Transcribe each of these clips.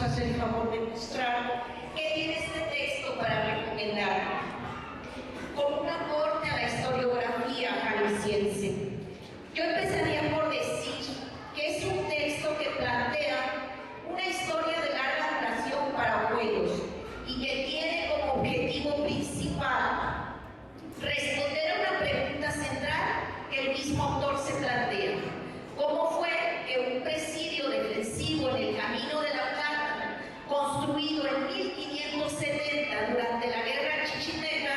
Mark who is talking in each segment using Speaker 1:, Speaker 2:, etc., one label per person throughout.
Speaker 1: nos hace el favor de mostrar qué tiene este texto para recomendar, con un aporte a la historiografía jalisciense. Yo empezaría por decir que es un texto que plantea una historia de larga duración para Juegos y que tiene como objetivo principal responder a una pregunta central que el mismo autor se plantea: ¿cómo fue que un presidio defensivo en el Camino de la Plata, construido en 1570 durante la Guerra Chichimeca,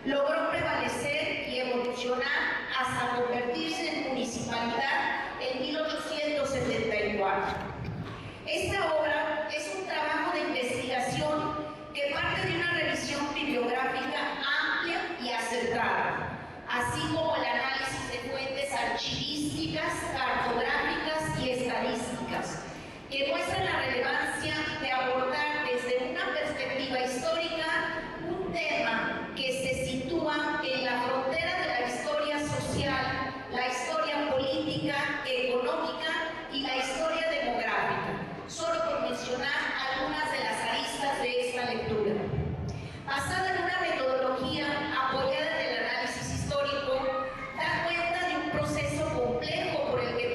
Speaker 1: logró prevalecer y evolucionar hasta convertirse en municipalidad en 1874? Esta obra es un trabajo de investigación que parte de una revisión bibliográfica amplia y acertada, así como el análisis de fuentes archivísticas, cartográficas y estadísticas, que muestran la relevancia de abordar desde una perspectiva histórica un tema que se sitúa en la frontera de la historia social, la historia política, económica y la historia demográfica, solo por mencionar algunas de las aristas de esta lectura. Basada en una metodología apoyada en el análisis histórico, da cuenta de un proceso complejo por el que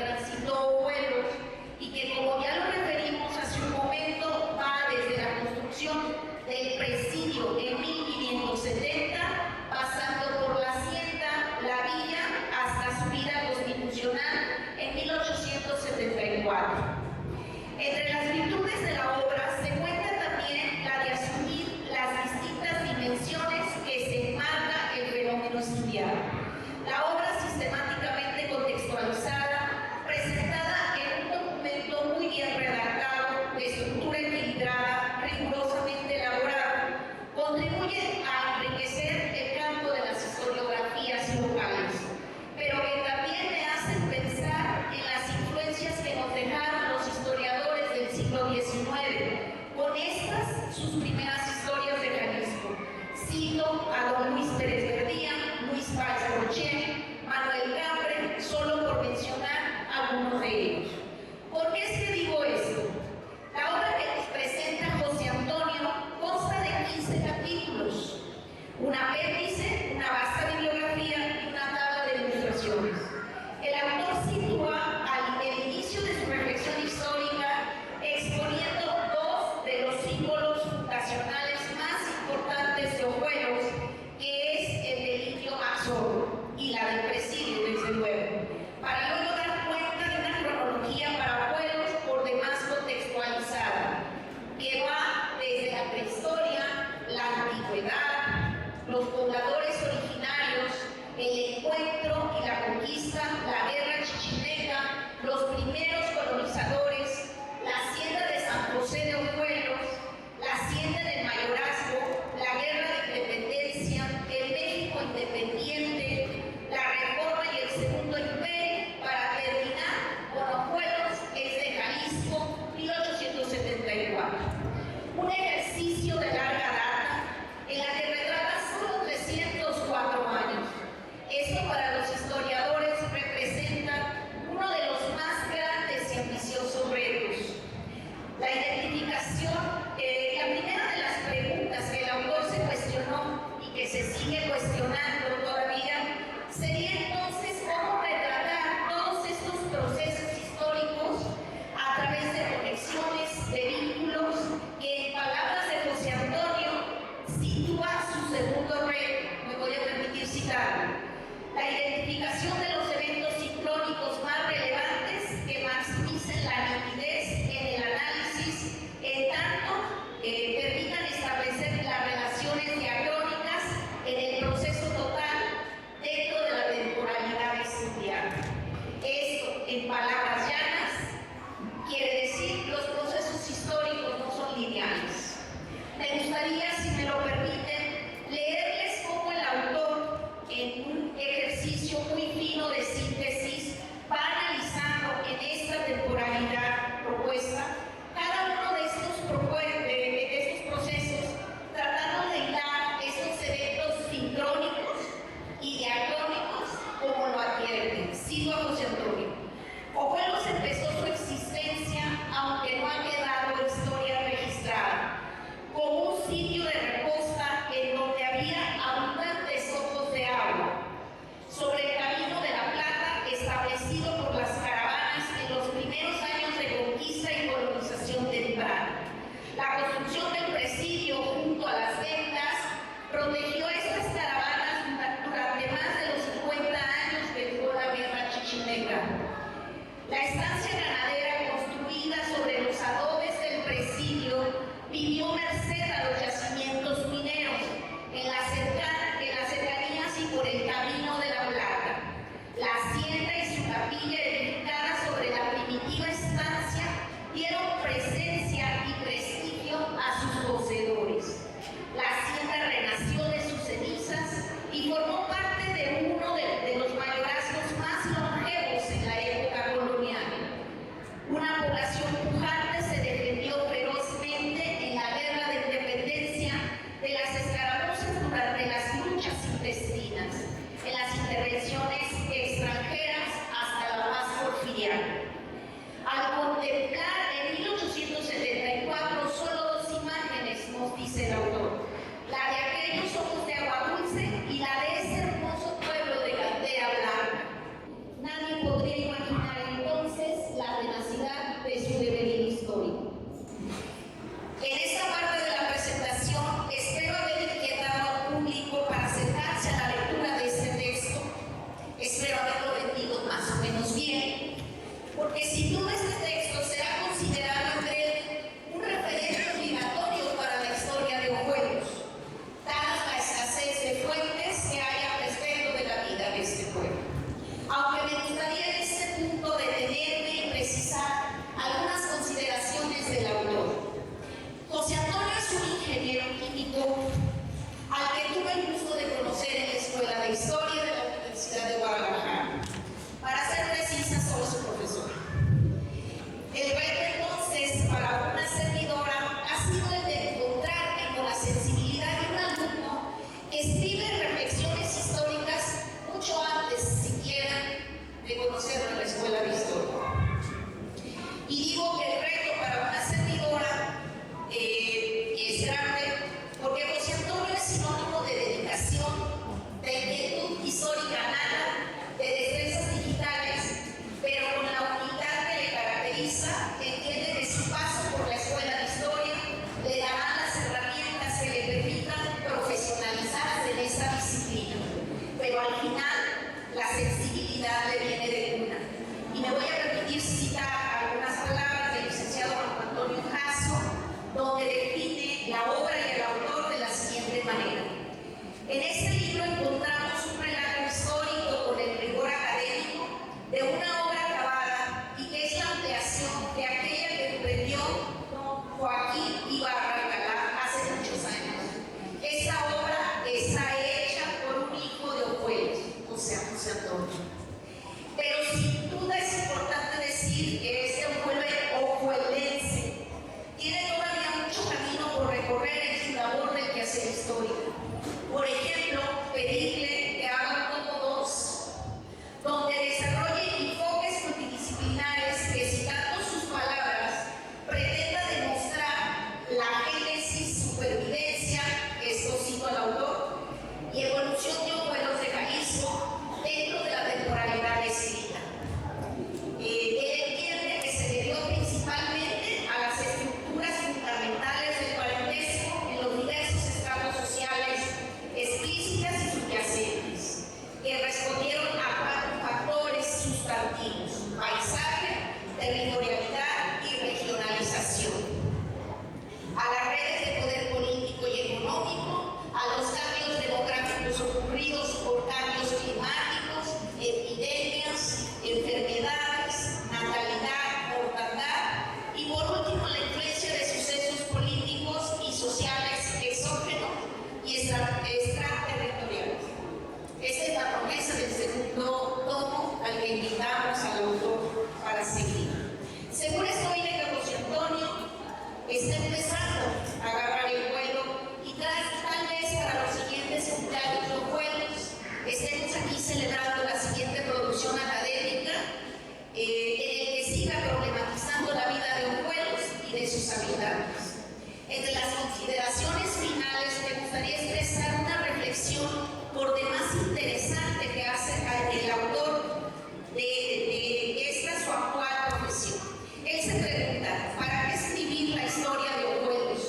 Speaker 1: sus habitantes. Entre las consideraciones finales me gustaría expresar una reflexión por demás interesante que hace el autor de esta su actual profesión. Él se pregunta, ¿para qué escribir la historia de Ojuelos?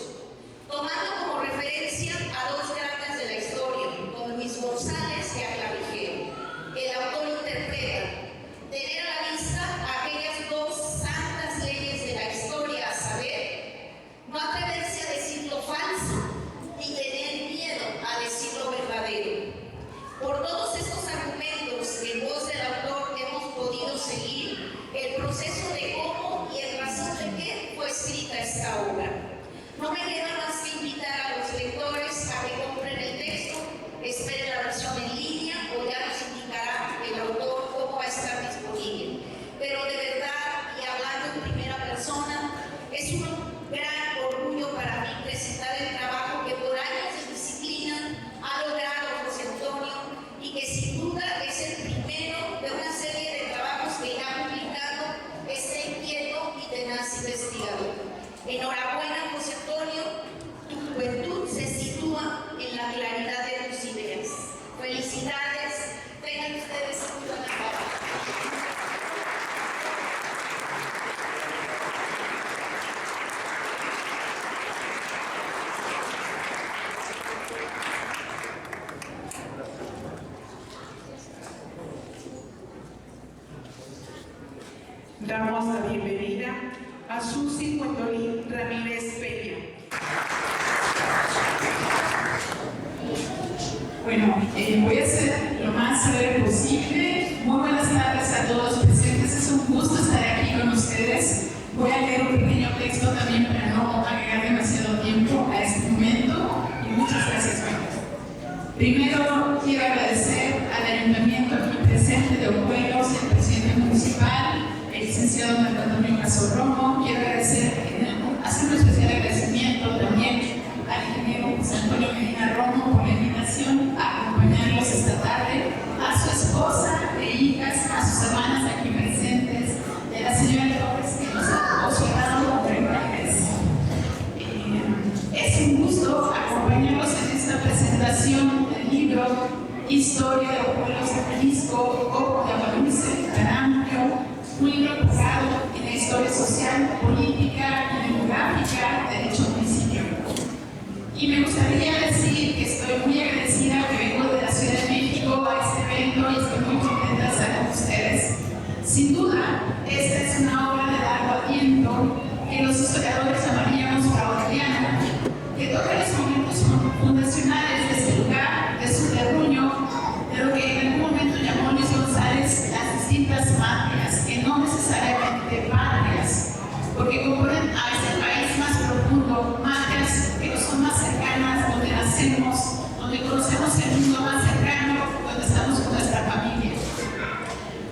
Speaker 1: Tomando como referencia a dos grandes de la historia, don Luis González y a Clavijero. El autor interpreta tener a la vista aquellas dos santas leyes de la historia, a saber, no atreverse a decir lo falso ni tener miedo a decir lo verdadero. Por todos estos argumentos que en voz del autor hemos podido seguir el proceso de cómo y en razón de qué fue escrita esta obra. No me queda más que invitar a los lectores a que compren el texto, esperen la versión en línea o ya nos indicará el autor cómo va a estar disponible. Pero de verdad, y hablando en primera persona, es un gran orgullo para mí presentar el trabajo que por años de disciplina ha logrado José Antonio y que sin duda es el primero de una serie de trabajos que ya ha publicado este inquieto y tenaz investigador. Enhorabuena, José Antonio, tu juventud se sitúa en la claridad de tus ideas. Felicidades, tengan ustedes un buen trabajo.
Speaker 2: Damos la bienvenida a Susi Cuendolín Ramírez Peña.
Speaker 3: Bueno, voy a ser lo más breve posible. Muy buenas tardes a todos los presentes. Es un gusto estar aquí con ustedes. Voy a leer un pequeño texto también para no agregar demasiado tiempo a este momento. Y muchas gracias, Juan. Primero, quiero agradecer al Ayuntamiento aquí presente de Ojuelos, el presidente municipal, el licenciado Marco Antonio Casorromo. Quiero hacer un especial agradecimiento también al ingeniero José Antonio Medina Romo por la invitación a acompañarlos esta tarde, a su esposa e hijas, a sus hermanas aquí presentes, y a la señora Torres que nos ha observado frente. Es un gusto acompañarlos en esta presentación del libro Historia de Ojuelos de Jalisco, Ojo de Aguadulce, Caramio, un libro enfocado en la historia social, política y demográfica de dicho municipio. Y me gustaría decir que estoy muy agradecida que vengo de la Ciudad de México a este evento y estoy muy contenta de estar con ustedes. Sin duda, esta es una obra de largo aliento que los historiadores llamaríamos fraudiana, que toca los momentos fundacionales de ese lugar, de su terruño, de lo que en algún momento llamó Luis González las distintas matrias, que no necesariamente patrias, porque componen a ese país más profundo, matrias que nos son más cercanas, donde nacemos, donde conocemos el mundo más cercano, donde estamos con nuestra familia.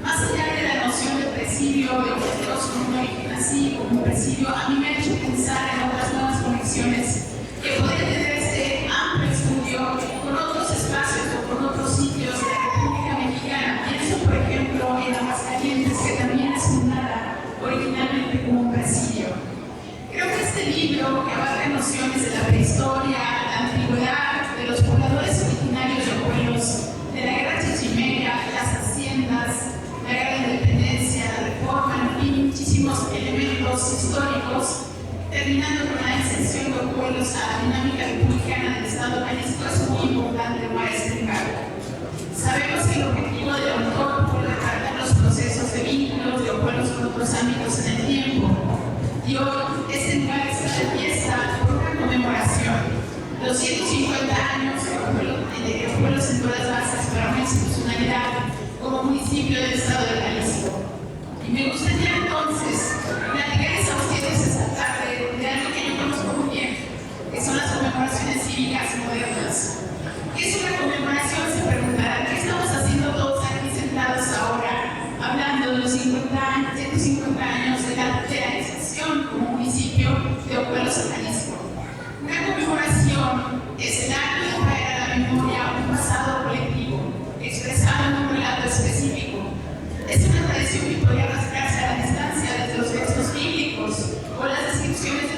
Speaker 3: Más allá de la noción de presidio, de Ojuelos como un origen así, como un presidio, a mí me ha hecho pensar en otras nuevas conexiones que podría tener este amplio estudio con otros espacios o con otros sitios de la República Mexicana. Pienso, por ejemplo, en Aguascalientes, que también es fundada originalmente como un presidio. Creo que este libro, que abarca nociones de la prehistoria, la antigüedad, de los pobladores originarios de Ojuelos, de la guerra chichimeca, las haciendas, la guerra de independencia, la reforma, en fin, muchísimos elementos históricos, terminando con la extensión de Ojuelos a la dinámica republicana del Estado de Jalisco, es muy importante para este cargo. Sabemos que el objetivo del autor fue retratar los procesos de vínculos de Ojuelos con otros ámbitos en el tiempo. Y hoy este lugar está de fiesta por una conmemoración. Los 150 años de Ojuelos en todas las bases para una institucionalidad como municipio del Estado de Jalisco. Y me gustaría entonces platicarles a ustedes esta tarde de algo que yo conozco muy bien, que son las conmemoraciones cívicas modernas. ¿Qué es una conmemoración? Se preguntarán. ¿Qué estamos haciendo todos aquí sentados ahora, hablando de los 150 años de la realización como municipio de Ojuelos, Jalisco? Una conmemoración es el acto de traer a la memoria un pasado colectivo, expresado en un relato específico. Es una tradición que podría rascarse a la distancia desde los textos bíblicos o las descripciones de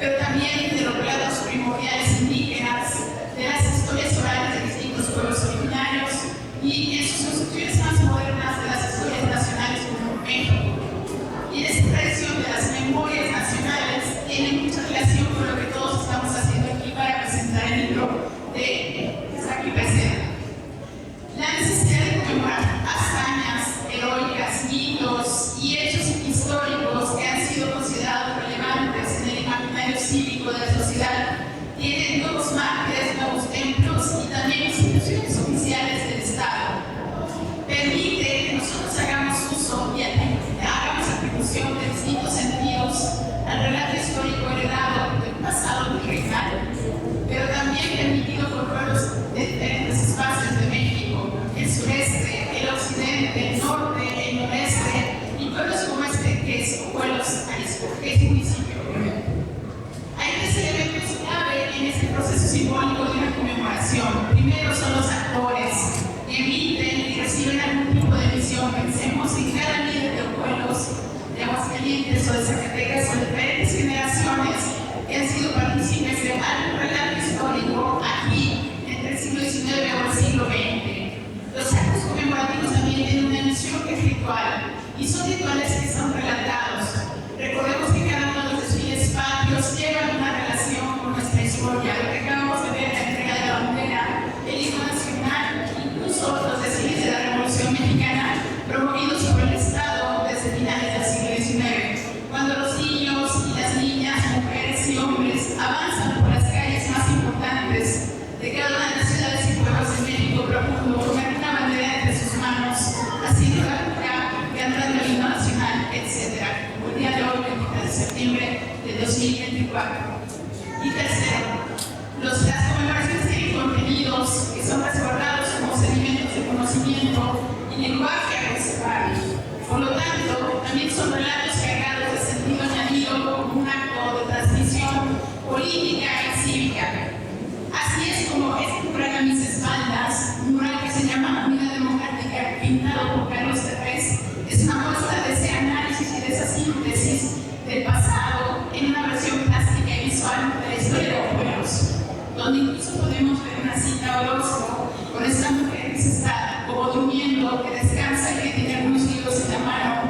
Speaker 3: pero también de los relatos primordiales indígenas, de las historias orales de distintos pueblos originarios y en sus construcciones más modernas de las historias nacionales como México. Y esta tradición de las memorias nacionales tiene mucha relación con lo que todos estamos haciendo aquí para presentar el libro que está aquí presente. La necesidad de conmemorar hazañas heroicas, mitos y hechos históricos que han sido considerados relevantes en el imaginario cívico de la sociedad tiene nuevos mártires, nuevos templos y también instituciones oficiales del Estado. Permite que nosotros hagamos uso y hagamos atribución de distintos sentidos al relato histórico heredado del pasado virreinal, pero también permitido por pueblos de diferentes espacios de México, el sureste, el occidente, el norte, el noreste y pueblos como este que es Pueblos Jalisco, que es municipio. Hay tres elementos clave en este proceso simbólico de una conmemoración. Primero son los actores que emiten y reciben algún tipo de misión. Pensemos en cada líder de pueblos de Aguascalientes o de Zacatecas o de diferentes generaciones que han sido partícipes de algún relato histórico aquí entre el siglo XIX o el siglo XX. Los actos conmemorativos también tienen una misión que es ritual y son rituales que son relatados. Recordemos que cada uno de los desfiles patrios lleva una relación con nuestra historia. Lo que acabamos de ver en la entrega de la bandera, el himno nacional, incluso los desfiles de la Revolución Mexicana promovidos por el Estado desde finales del siglo XIX. Cuando los niños y las niñas, mujeres y hombres avanzan por las calles más importantes de cada una de las ciudades y pueblos de México profundo, con una bandera entre sus manos, haciendo la cura, cantando el himno nacional, etc. Como el día de hoy, 20 de septiembre de 2024. Y tercero, las conmemoraciones tienen contenidos que son resguardados como sedimentos de conocimiento y lenguaje a conservar. Por lo tanto, también son relatos cargados de sentido añadido como un acto de transmisión política y cívica. Así es como este mural a mis espaldas, un mural que se llama Unidad Democrática, pintado por Carlos Terrés, es una muestra de ese análisis y de esa síntesis del pasado en una versión plástica y visual de la historia de los pueblos, donde incluso podemos ver una cita Orozco con esta mujer que se está como durmiendo, que descansa y que tiene algunos libros en la mano.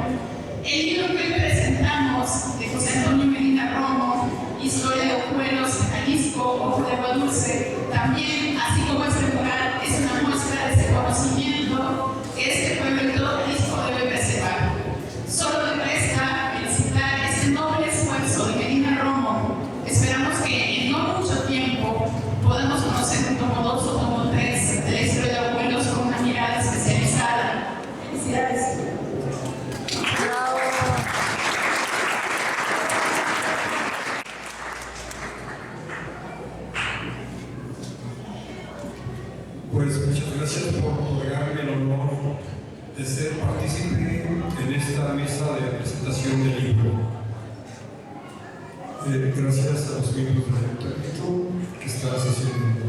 Speaker 3: El libro que hoy presentamos de José Antonio Medina Romo, Historia de Pueblos de Jalisco, Ojo de Agua Dulce, también, así como este mural, es una muestra de ese conocimiento que este pueblo y todo Jalisco debe preservar. Solo me resta felicitar este noble esfuerzo de Medina Romo. Esperamos que en no mucho tiempo podamos conocer un tomo 2 o tomo 3 de la historia de los pueblos con una mirada especializada. Felicidades.
Speaker 4: Pues muchas gracias por otorgarme el honor de ser partícipe en esta mesa de presentación del libro. Gracias a los miembros del ayuntamiento que están asistiendo.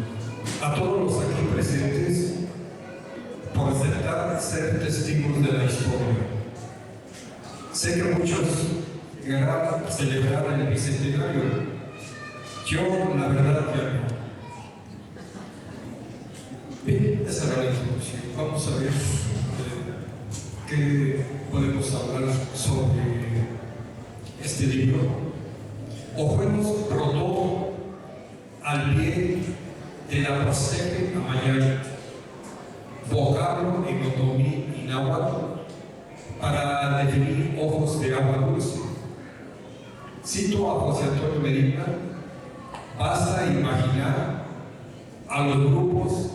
Speaker 4: A todos los aquí presentes por aceptar ser testigos de la historia. Sé que muchos querrán celebrar el bicentenario. Yo, la verdad, ya no. Bien, esa era la introducción. Vamos a ver qué podemos hablar sobre este libro. Ojuelos rodó al pie de la Pasteque Amayay, vocablo en otomí y náhuatl para definir ojos de agua dulce. Cito a José Antonio Medina: basta imaginar a los grupos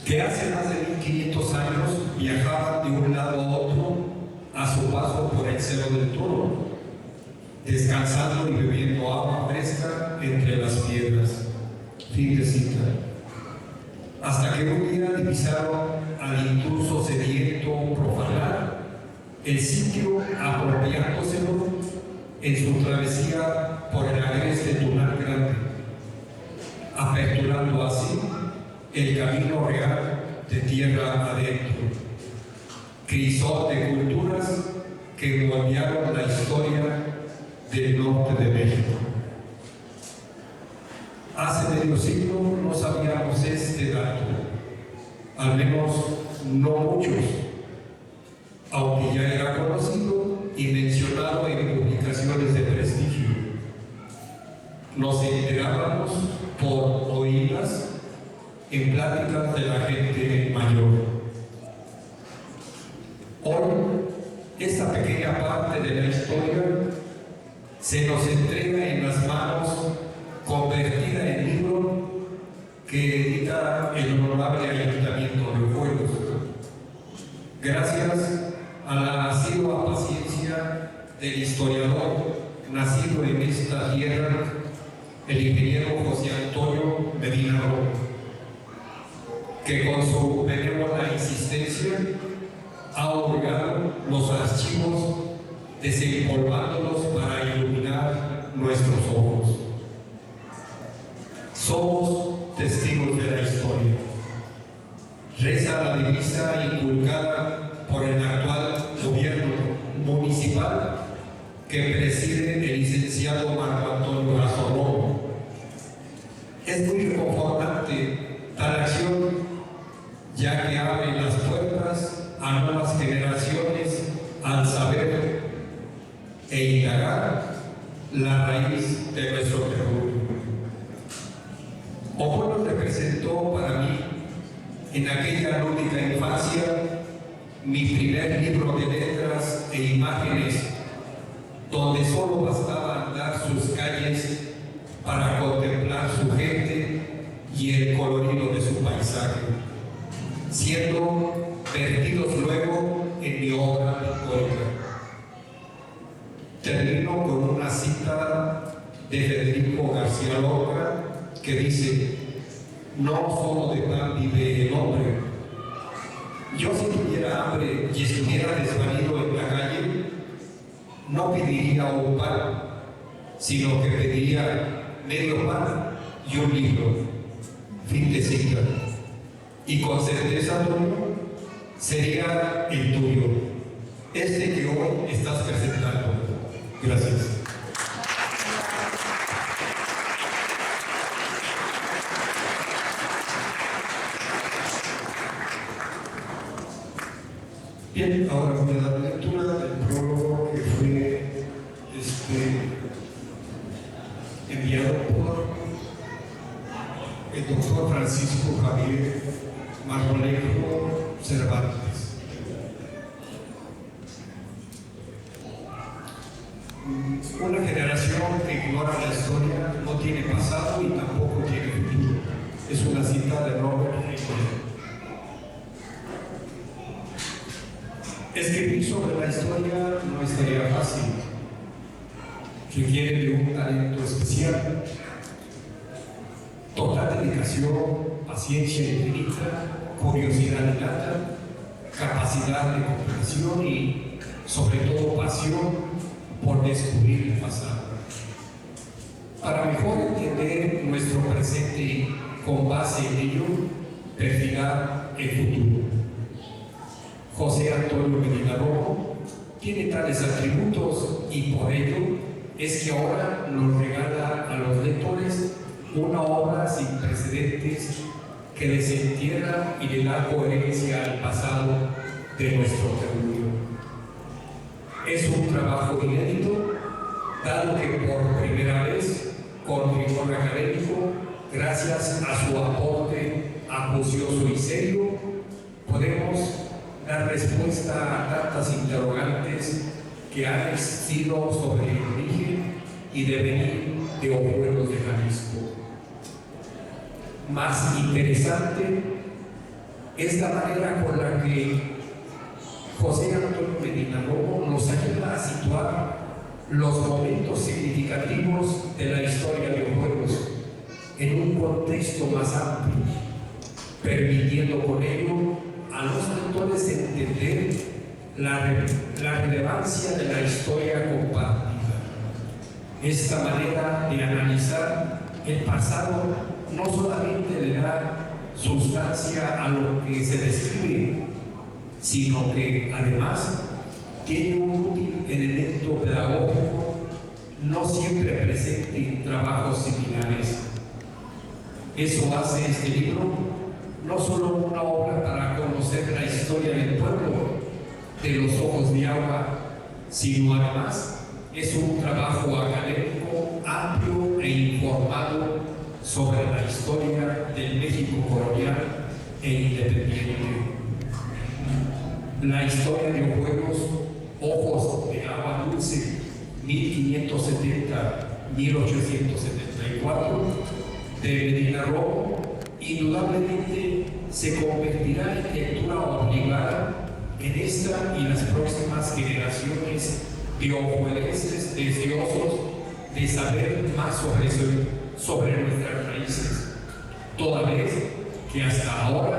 Speaker 4: que hace más de 1500 años viajaban de un lado a otro a su paso por el Cerro del Toro, descansando y bebiendo agua fresca entre las piedras. Fin de cita. Hasta que un día divisaron al intruso sediento profanar el sitio, apropiándoselo en su travesía por el agreste Tunal Grande, aperturando así el camino real de tierra adentro. Crisol de culturas que moldearon la historia del norte de México. Hace medio siglo no sabíamos este dato, al menos no muchos, aunque ya era conocido y mencionado en publicaciones de prestigio. Nos enterábamos por oídas en pláticas de la gente mayor. Hoy, esta pequeña parte de la historia se nos entrega en las manos, convertida en libro que edita el honorable Ayuntamiento de Ojuelos. Gracias a la asidua paciencia del historiador nacido en esta tierra, el ingeniero José Antonio Medina Romo, que con su benévola insistencia ha obligado los archivos, desempolvándolos para iluminar nuestros ojos. Somos testigos de la historia. Reza la divisa inculcada por el actual gobierno municipal que preside el licenciado Marco Antonio Lazo Romo. Es muy reconfortante tal acción, ya que abre las puertas a nuevas generaciones al saber e indagar la raíz de nuestro territorio. Ojuelos representó para mí, en aquella lúdica infancia, mi primer libro de letras e imágenes, donde solo bastaba andar sus calles para contemplar su gente y el colorido de su paisaje, siendo vertidos luego en mi obra pictórica. Termino con una cita de Federico García Lorca que dice: no solo de pan vive el hombre. Yo, si tuviera hambre y estuviera desvalido en la calle, no pediría un pan, sino que pediría medio pan y un libro. Fin de cita. Y con certeza, Antonio, sería el tuyo, este que hoy estás presentando. Gracias. Bien, ahora voy a dar lectura del prólogo que fue enviado por el doctor Francisco Javier Marmolejo Cervantes. Una generación que ignora la historia no tiene pasado y tampoco tiene futuro. Es una cita de Robert Heinlein. Escribir sobre la historia no es tarea fácil. Requiere de un talento especial, total dedicación, paciencia infinita, curiosidad innata, capacidad de comprensión y, sobre todo, pasión por descubrir el pasado. Para mejor entender nuestro presente y, con base en ello, perfilar el futuro. José Antonio Medina Romo tiene tales atributos y por ello es que ahora nos regala a los lectores una obra sin precedentes que desentierra y le da coherencia al pasado de nuestro territorio. Es un trabajo inédito, dado que por primera vez, con rigor académico, gracias a su aporte acucioso y serio, podemos dar respuesta a tantas interrogantes que han existido sobre el origen y devenir de Ojuelos de Jalisco. Más interesante es la manera con la que José Antonio Medina Romo nos ayuda a situar los momentos significativos de la historia de Ojuelos en un contexto más amplio, permitiendo con ello a los lectores entender la relevancia de la historia compartida. Esta manera de analizar el pasado no solamente le da sustancia a lo que se describe, sino que además tiene un útil elemento pedagógico, no Eso hace este libro no solo una obra para conocer la historia del pueblo de los Ojos de Agua, sino además es un trabajo académico amplio e informado sobre la historia del México colonial e independiente. La historia de Ojuelos, Ojos de Agua Dulce, 1570-1874, de Medina Romo, indudablemente se convertirá en lectura obligada en esta y las próximas generaciones de ojuelenses deseosos de saber más sobre nuestras raíces, toda vez que hasta ahora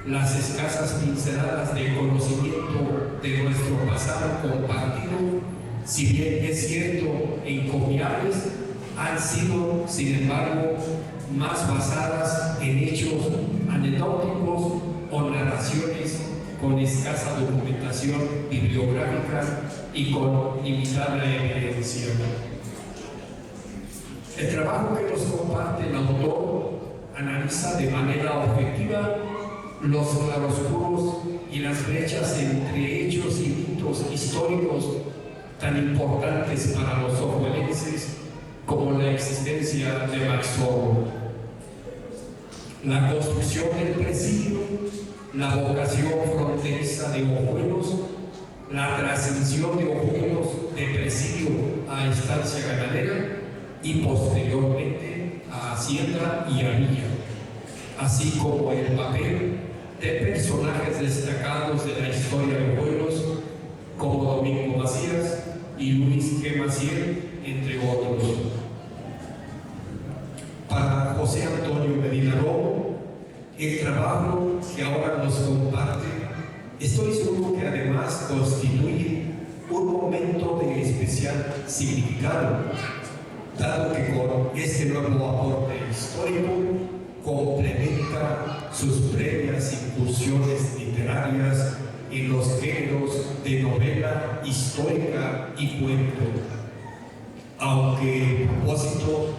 Speaker 4: las escasas pinceladas de conocimiento de nuestro pasado compartido, si bien es cierto encomiables, han sido, sin embargo, más basadas en hechos anecdóticos o narraciones con escasa documentación bibliográfica y con limitada evidencia. El trabajo que nos comparte el autor analiza de manera objetiva los claroscuros y las brechas entre hechos y mitos históricos tan importantes para los ojuelenses como la existencia de Maxoro, la construcción del presidio, la vocación fronteriza de Ojuelos, la trascensión de Ojuelos de presidio a estancia ganadera y posteriormente a hacienda y a villa, así como el papel de personajes destacados de la historia de Ojuelos como Domingo Macías y Luis G. Maciel, entre otros. Para José Antonio Medina Romo, el trabajo que ahora nos comparte, estoy seguro que además constituye un momento de especial significado, dado que con este nuevo aporte histórico complementa sus previas incursiones literarias en los géneros de novela histórica y cuento, aunque el propósito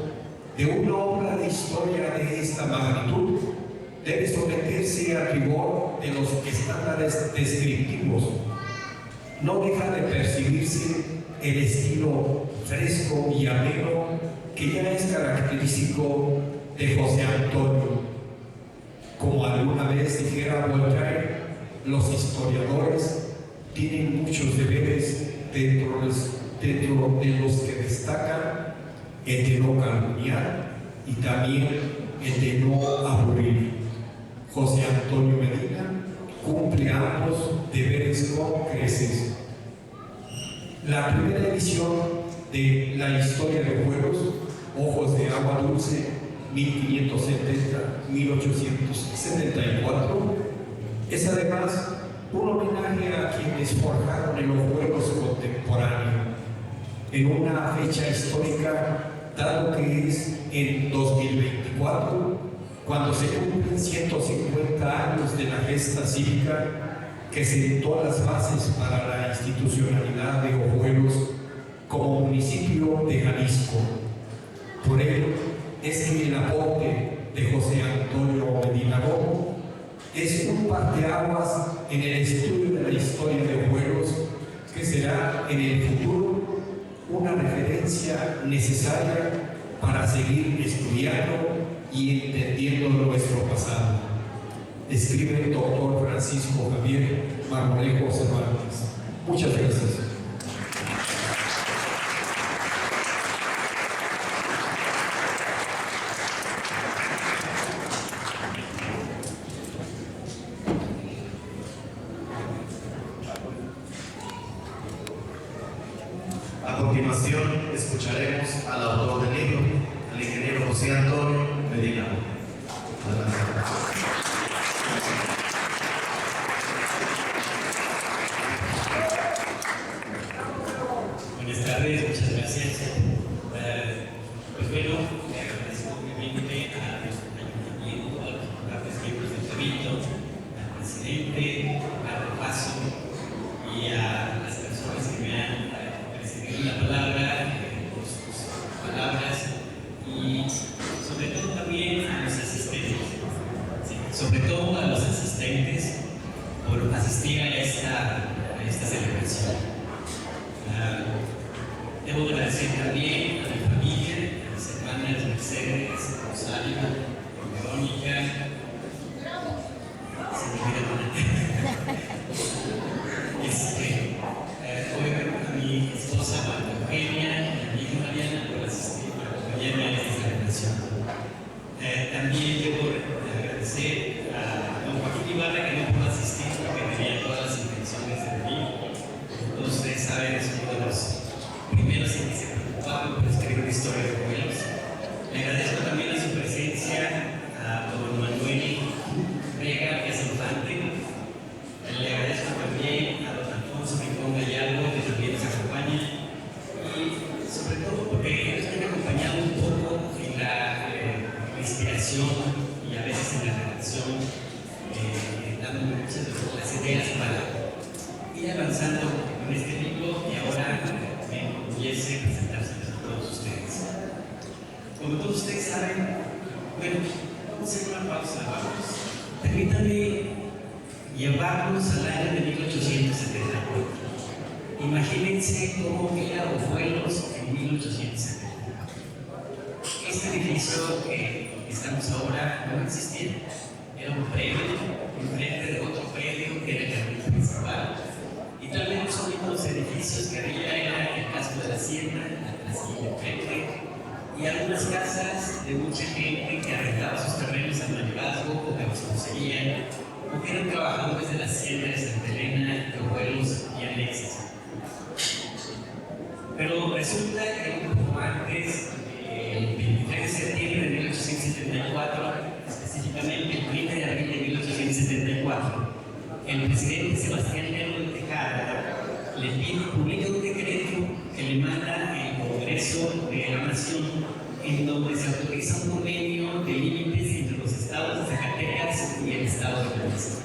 Speaker 4: de una obra de historia de esta magnitud debe someterse al rigor de los estándares descriptivos. No deja de percibirse el estilo fresco y ameno que ya es característico de José Antonio. Como alguna vez dijera Voltaire, los historiadores tienen muchos deberes dentro de los que destacan el de no calumniar y también el de no aburrir. José Antonio Medina cumple ambos deberes con creces. La primera edición de la historia de Ojuelos, Ojos de Agua Dulce, 1570-1874, es además un homenaje a quienes forjaron el Ojuelos contemporáneo en una fecha histórica, dado que es en 2024, cuando se cumplen 150 años de la gesta cívica que sentó las bases para la institucionalidad de Ojuelos como municipio de Jalisco. Por ello, es que el aporte de José Antonio Medina Romo es un parteaguas en el estudio de la historia de Ojuelos, que será en el futuro una referencia necesaria para seguir estudiando y entendiendo nuestro pasado. Escribe el doctor Francisco Javier Marmolejo Cervantes. Muchas gracias.
Speaker 5: A continuación, escucharemos al autor del libro, al ingeniero José Antonio Medina.
Speaker 6: Buenas tardes, muchas gracias. Pues bueno, le agradezco obviamente a nuestro ayuntamiento, a los honorables miembros del Cabildo, al presidente, al repaso y a las personas que me han precedido la palabra por sus palabras, y sobre todo también a los Debo agradecer también a mi familia, a mis hermanas Mercedes, Rosario, Verónica. Se me olvida a mi esposa Marta Eugenia, a mi hija Mariana por asistir, por acompañarme en esta celebración. También debo agradecer a don Joaquín Ibarra, que no pudo asistir porque tenía todas las intenciones de venir. Todos ustedes saben, es uno de los primeros en que se preocuparon por escribir una historia de abuelos. Le agradezco también a su presencia a don Manuel Vega, que es infante. Le agradezco también a don Alfonso Rincón Gallardo, que también nos acompaña. Y sobre todo porque ellos me han acompañado un poco en la inspiración y a veces en la redacción, dando muchas de las ideas para ir avanzando en este libro, y ahora me enorgullece presentárselos a todos ustedes. Como todos ustedes saben, bueno, vamos a hacer una pausa, vamos. Permítanme llevarnos al año de 1874. Imagínense cómo era Ojuelos en 1874. Este edificio que estamos ahora no existía. Era un predio, enfrente de otro predio que era el jardín principal. Y tal vez los únicos edificios que había era el casco de la hacienda, la casilla de frente, y algunas casas de mucha gente que arrendaba sus terrenos al mayorazgo o que los conseguían, o que eran trabajadores de la hacienda de Santa Elena, de Ojuelos y anexas. Pero resulta que un poco antes, el 23 de septiembre de 1874, específicamente el 30 de abril de 1874, el presidente Sebastián Lerdo de Tejada le publica un decreto que le manda el Congreso de la Nación, en donde se autoriza un convenio de límites entre los estados de Zacatecas y el estado de Jalisco.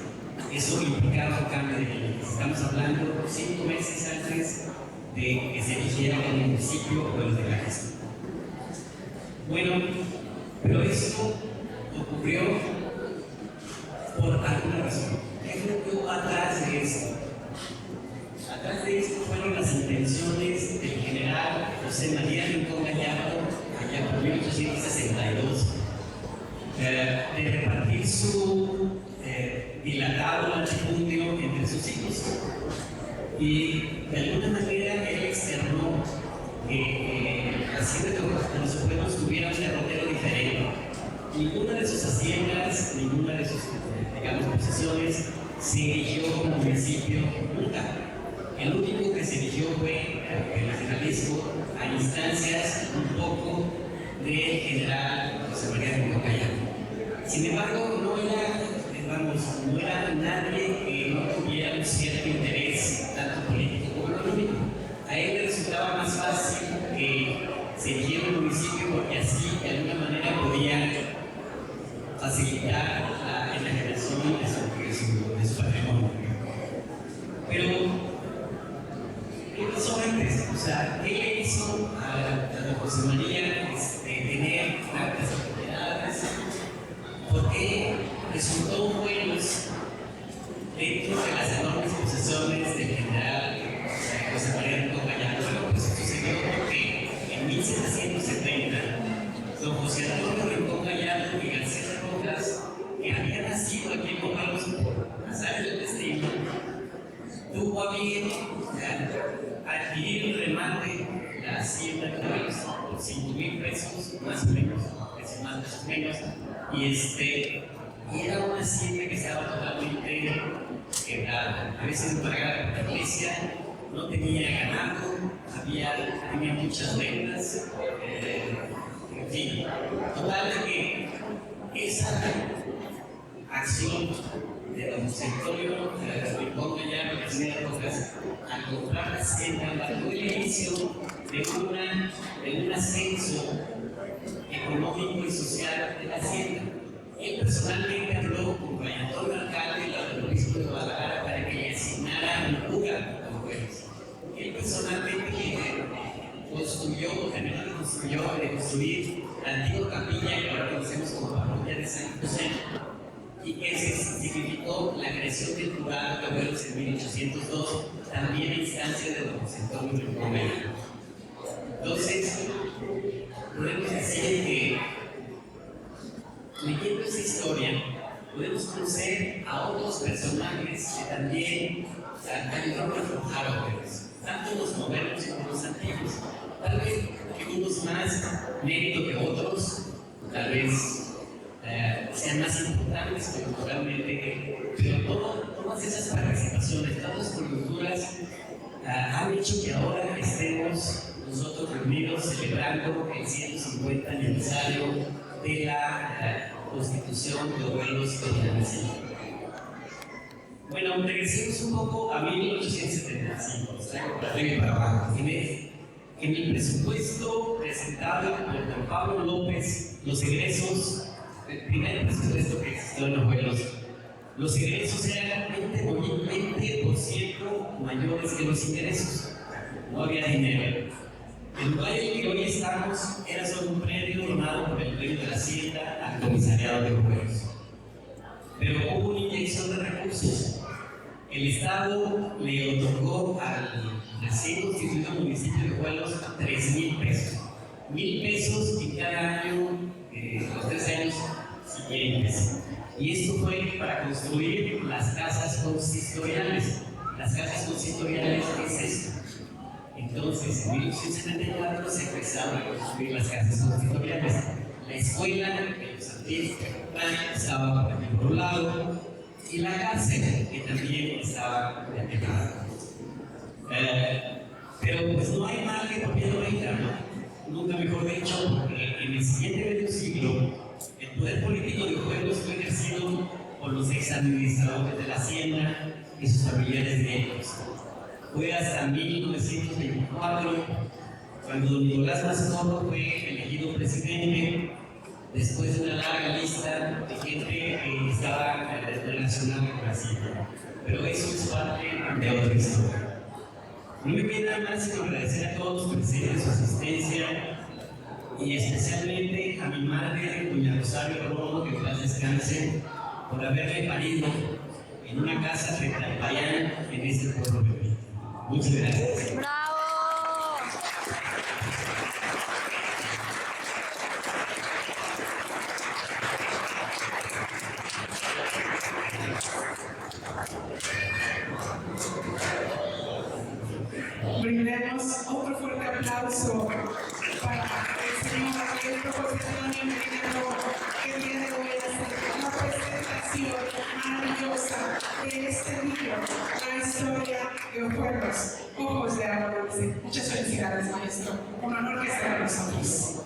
Speaker 6: Eso implicaba un cambio de límites. Estamos hablando 5 meses antes de que se eligiera el municipio o el de Jalisco. Bueno, pero esto ocurrió por alguna razón. ¿Qué fue atrás de esto? Atrás de esto fueron las intenciones del general José María Rincón Gallardo, allá por 1862, de repartir su dilatado latifundio entre sus hijos. Y de alguna manera él externó que así de todos los pueblos tuvieran un derrotero diferente. Ninguna de sus haciendas, ninguna de sus, digamos, posesiones se eligió como municipio nunca. El único que se eligió fue el Jalisco, a instancias un poco del general José María Rincón Gallardo. Sin embargo, no era nadie que no tuviera un cierto interés, tanto político como económico. A él le resultaba más fácil que se eligiera un municipio porque así de alguna manera podía facilitar la enajenación de su patrimonio. Pero, ¿qué pasó antes? O sea, ¿qué le hizo a don José María tener tantas propiedades? ¿Por qué resultó buenos dentro de las enormes posesiones del general José María Rincón Gallardo? Bueno, pues sucedió porque en 1770 don José Antonio Rincón Gallardo y García Rojas, que había nacido aquí en Ojuelos por azar del destino, tuvo a bien adquirir un remate la hacienda de Ojuelos por 5,000 pesos, más o menos, más o menos, y era una hacienda que estaba totalmente quebrada, a veces pagada por la iglesia, no tenía ganado, tenía muchas deudas, en fin, total de que esa acción de don José Antonio Rincón Gallardo y García Rojas al comprar la hacienda marcó el inicio de un ascenso económico y social de la hacienda. Él personalmente habló con Fray Antonio Alcalde y el obispo de Guadalajara para que le asignara un lugar a Ojuelos. Él personalmente terminó de construir la antigua capilla que ahora conocemos como parroquia de San José, y que significó la creación del jurado de Ojuelos en 1802, también a instancia de don José Antonio Rincón Gallardo. algunos más mérito que otros, tal vez sean más importantes culturalmente, pero todas esas participaciones, todas las coyunturas han hecho que ahora estemos nosotros reunidos celebrando el 150 aniversario de la Constitución de Morelos de México. Bueno, regresemos un poco a 1875, para abajo. En el presupuesto presentado por don Pablo López, los egresos, el primer presupuesto que existió en Morelos, los egresos eran 20% mayores que los ingresos. No había dinero. El lugar en el que hoy estamos era solo un predio donado por el dueño de la hacienda al comisariado de Morelos. Pero hubo una inyección de recursos. El Estado le otorgó al recién constituido municipio de Morelos 3,000 pesos. 1,000 pesos en cada año, los 3 años siguientes. Y esto fue para construir las casas consistoriales. Las casas consistoriales, ¿qué es esto? Entonces, en 1874 se empezaron a construir las casas consistoriales. La escuela de los antiguos estaba por el otro lado, y la cárcel, que también estaba de aquel lado. Pero pues no hay mal que por bien no venga, ¿no? Nunca mejor dicho, porque en el siguiente medio siglo, el poder político de Morelos fue ejercido por los ex administradores de la hacienda y sus familiares directos. Fue hasta 1924 cuando don Nicolás Mazzono fue elegido presidente, después de una larga lista de gente que estaba relacionada con la hacienda. Pero eso es parte de otra historia. No me queda nada más sino agradecer a todos los presentes su asistencia y especialmente a mi madre, doña Rosario Romo, que paz descanse, por haberme parido en una casa frente al Payán en este pueblo de México. Muchas gracias.
Speaker 7: ¡Bravo!
Speaker 2: Brindemos otro fuerte aplauso para el señor el proposición y Medina que el día de hoy hace una presentación maravillosa de este libro, La historia de Ojuelos, Ojos de Agua Dulce. Muchas felicidades, maestro. Un honor que esté con nosotros.